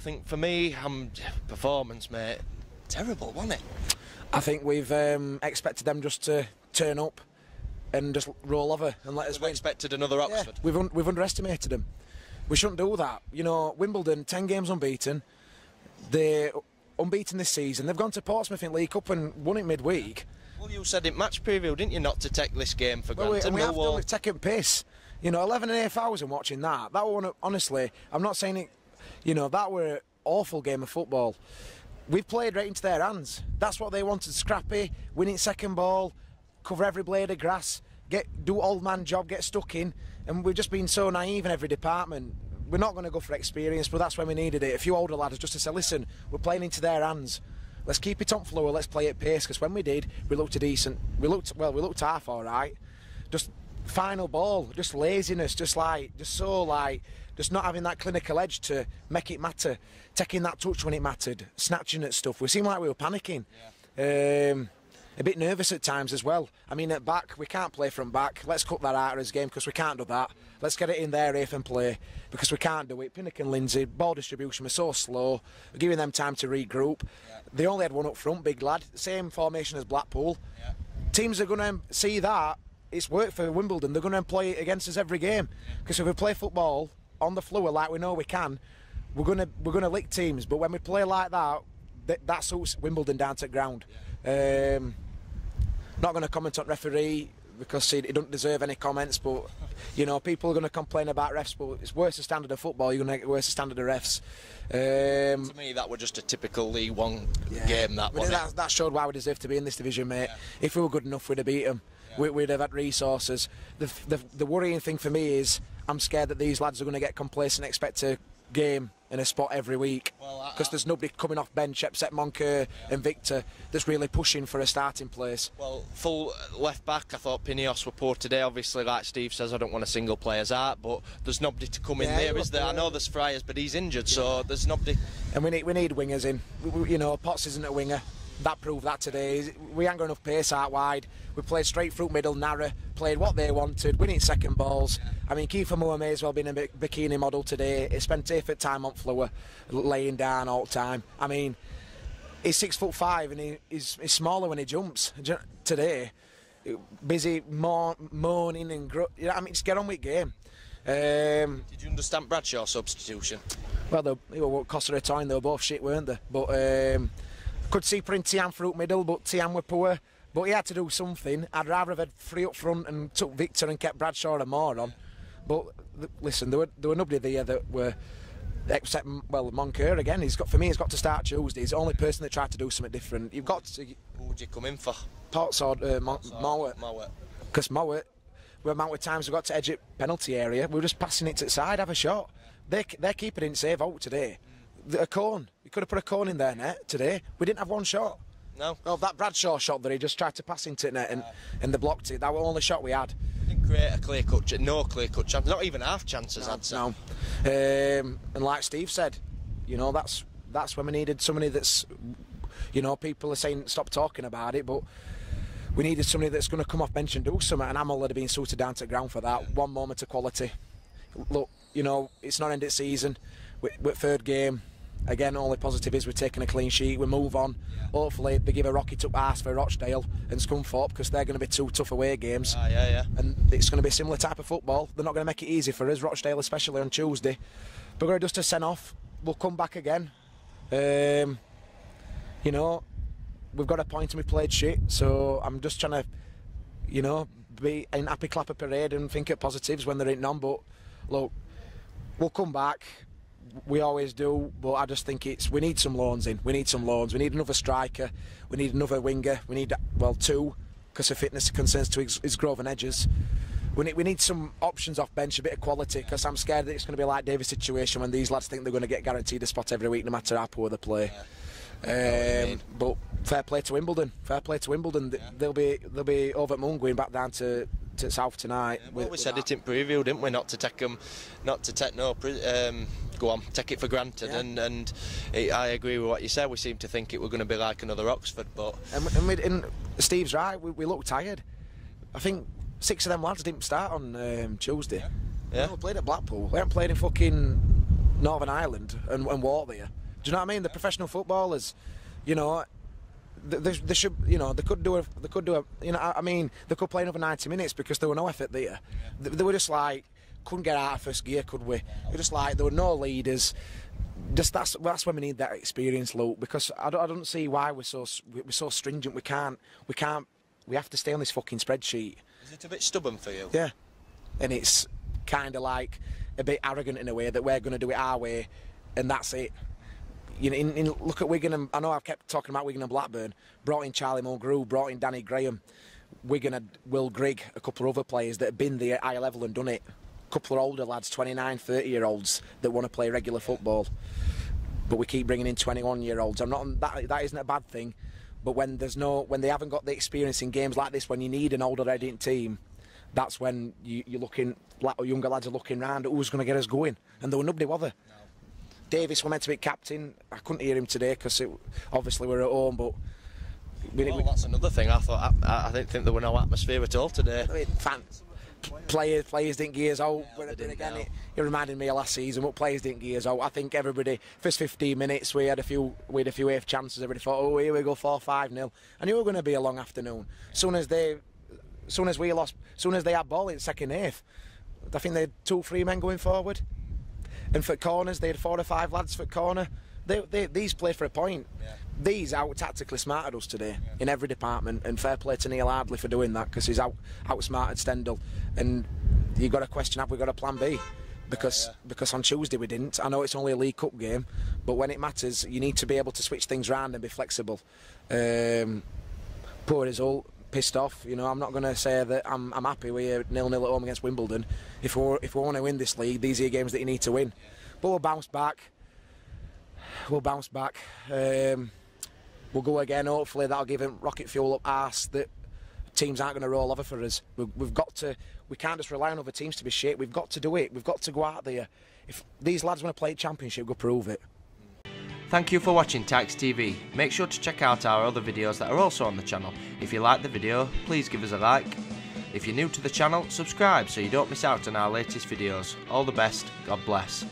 think for me, performance, mate, terrible, wasn't it? I think we've expected them just to turn up and just roll over and let us win. Expected another Oxford. Yeah, we've underestimated them. We shouldn't do that. You know, Wimbledon, 10 games unbeaten. They're unbeaten this season. They've gone to Portsmouth in League Cup and won it midweek. Well, you said in match preview, didn't you, not to take this game for granted? We have done. We've taken piss. You know, 11,500 watching that. That one, honestly, I'm not saying it. You know, that were an awful game of football. We've played right into their hands. That's what they wanted. Scrappy, winning second ball, cover every blade of grass, do old man job, get stuck in. And we've just been so naive in every department. We're not going to go for experience, but that's when we needed it. A few older lads just to say, listen, we're playing into their hands. Let's keep it on floor, let's play at pace, because when we did, we looked decent. We looked half all right. Just final ball, just laziness, just not having that clinical edge to make it matter, taking that touch when it mattered, snatching at stuff. We seemed like we were panicking. Yeah. A bit nervous at times as well. I mean, at back, we can't play from back. Let's cut that out of his game because we can't do that. Let's get it in there, Rafe, and play because we can't do it. Pinnock and Lindsay, ball distribution was so slow. We're giving them time to regroup. Yeah. They only had one up front, big lad. Same formation as Blackpool. Yeah. Teams are going to see that. It's worked for Wimbledon. They're going to employ it against us every game because if we play football on the floor like we know we can, we're going to lick teams. But when we play like that, that suits Wimbledon down to the ground. Yeah. Not going to comment on referee because he doesn't deserve any comments, but you know, people are going to complain about refs, but it's worse the standard of football. You're going to get worse the standard of refs. To me, that was just a typical League One game. That showed why we deserve to be in this division, mate. Yeah. If we were good enough, we'd have beat them. Yeah. We'd have had resources. The worrying thing for me is I'm scared that these lads are going to get complacent, expect a game and a spot every week because there's nobody coming off bench except Moncur and Victor that's really pushing for a starting place. Well, full left back, I thought Pineos were poor today. Obviously, like Steve says, I don't want to single players out, but there's nobody to come in there, is there? I know there's Friars, but he's injured, so there's nobody. And we need wingers in. You know, Potts isn't a winger. That proved that today. We ain't got enough pace out wide. We played straight through middle, narrow, played what they wanted, winning second balls. I mean, Kiefer Moore may as well been a bikini model today. He spent effort time on floor, laying down all the time. I mean, he's 6'5" and he's smaller when he jumps. Today, busy moaning and you know, I mean, just get on with game. Did you understand Bradshaw's substitution? Well, they were cost of a time. They were both shit, weren't they? But could see putting Tiam through middle, but Tiam were poor. But he had to do something. I'd rather have had three up front and took Victor and kept Bradshaw and Moore on. But listen, there were nobody there that were except Moncur again. He's got to start Tuesday. He's the only person that tried to do something different. You've got to. Who would you come in for? Potts or Mowat. Because Mowat, the amount of times we got to edge it penalty area, we were just passing it to the side, have a shot. Their keeper didn't save out today. A cone. You could have put a cone in their net today. We didn't have one shot. No. Well, that Bradshaw shot that he just tried to pass into net and they blocked it. That was the only shot we had. Didn't create a no clear-cut chance. Not even half chances, I'd say. No. And like Steve said, you know, that's when we needed somebody that's, you know, people are saying stop talking about it, but we needed somebody that's going to come off bench and do something. And Hamill had been suited down to the ground for that. Yeah. One moment of quality. Look, you know, it's not ended season. We're third game. Again, only positive is we're taking a clean sheet. We move on. Yeah. Hopefully, they give a rocket up arse for Rochdale and Scunthorpe because they're going to be two tough away games. And it's going to be a similar type of football. They're not going to make it easy for us, Rochdale especially on Tuesday. But we're going to just a send off. We'll come back again. You know, we've got a point and we played shit. So I'm just trying to, you know, be in happy clapper parade and think of positives when there ain't none. But look, we'll come back. We always do, but I just think we need some loans in. We need some loans. We need another striker. We need another winger. We need, well, two, because of fitness concerns to his Grove and Edges. We need some options off bench, a bit of quality, because I'm scared that it's going to be like Davis' situation when these lads think they're going to get guaranteed a spot every week, no matter how poor they play. But fair play to Wimbledon. Fair play to Wimbledon. Yeah. They'll be over at Moon going back down to South tonight. Yeah, well, we said it in preview, didn't we? Not to take it for granted. Yeah. And I agree with what you said. We seem to think it were going to be like another Oxford, but and Steve's right. We look tired. I think 6 of them lads didn't start on Tuesday. Yeah. We played at Blackpool. We haven't played in fucking Northern Ireland and walk there. Do you know what I mean? The professional footballers, you know, they should, you know, they could do a, you know, I mean, they could play another 90 minutes because there were no effort there. They were just like, couldn't get out of first gear, could we? We're just like, there were no leaders. Just that's when we need that experience, Luke. Because I don't see why we're so stringent. We have to stay on this fucking spreadsheet. Is it a bit stubborn for you? Yeah, and it's kind of like a bit arrogant in a way that we're going to do it our way, and that's it. You know, look at Wigan, and I know I've kept talking about Wigan and Blackburn. Brought in Charlie Mulgrew, brought in Danny Graham, Wigan had Will Grigg, a couple of other players that have been there at higher level and done it. A couple of older lads, 29, 30-year-olds that want to play regular football. But we keep bringing in 21-year-olds. I'm not that isn't a bad thing. But when they haven't got the experience in games like this, when you need an older ready team, that's when you're looking, like younger lads are looking round at who's going to get us going. And there were nobody, was there? No. Davis was meant to be captain. I couldn't hear him today because obviously we're at home. But that's another thing. I didn't think there were no atmosphere at all today. I mean, players didn't gear us out. But again, it reminded me of last season. But players didn't gear us out. I think everybody, first 15 minutes, we had a few AF chances. Everybody thought, oh, here we go, 4-5-0. I knew it was going to be a long afternoon. Soon as they had ball in second half, I think they had 2-3 men going forward. And for corners, they had 4 or 5 lads for corner. These play for a point. Yeah. These out tactically smarted us today in every department, and fair play to Neil Hardley for doing that because he's outsmarted Stendhal. And you got to question, have we got a plan B? Because on Tuesday we didn't. I know it's only a League Cup game, but when it matters, you need to be able to switch things around and be flexible. Poor result. Pissed off, you know. I'm not going to say that I'm happy with 0-0 at home against Wimbledon. If we want to win this league, these are games that you need to win. But we'll bounce back. We'll go again. Hopefully that'll give him rocket fuel up arse that teams aren't going to roll over for us. We can't just rely on other teams to be shit. We've got to do it. We've got to go out there. If these lads want to play Championship, go prove it. Thank you for watching Tykes TV. Make sure to check out our other videos that are also on the channel. If you like the video, please give us a like. If you're new to the channel, subscribe so you don't miss out on our latest videos. All the best. God bless.